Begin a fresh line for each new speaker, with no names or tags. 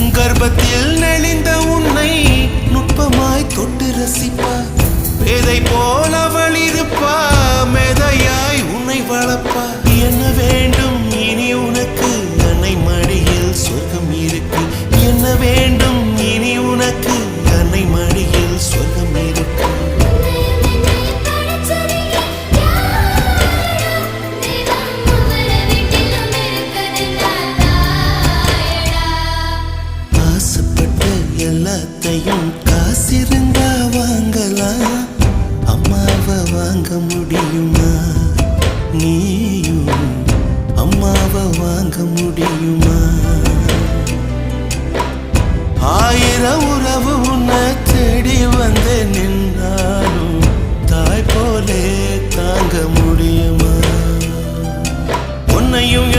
கர்ப்பத்தில் நெளிந்த உன்னை நுட்பமாய் தொட்டு ரசிப்பா. பேதை போல அவள் இருப்பா, மேதையாய் உன்னை வளர்ப்பா. என்ன வேண்டும் இனி உனக்கு, அன்னை மடியில் சொர்க்கம் இருக்கு. என்ன வேண்டும் இனி உனக்கு, அன்னை மடியில் சொர்க்கம் இருக்கு. ஆசைப்பட்ட எல்லாத்தையும் காசிருந்தா வாங்கலாம், அம்மாவை வாங்க முடியுமா? நீயும் அம்மாவை வாங்க முடியுமா? ஆயிரம் உறவு உன்னை தேடி வந்து நின்றாலும் தாய் போலே தாங்க முடியுமா? உன்னையும்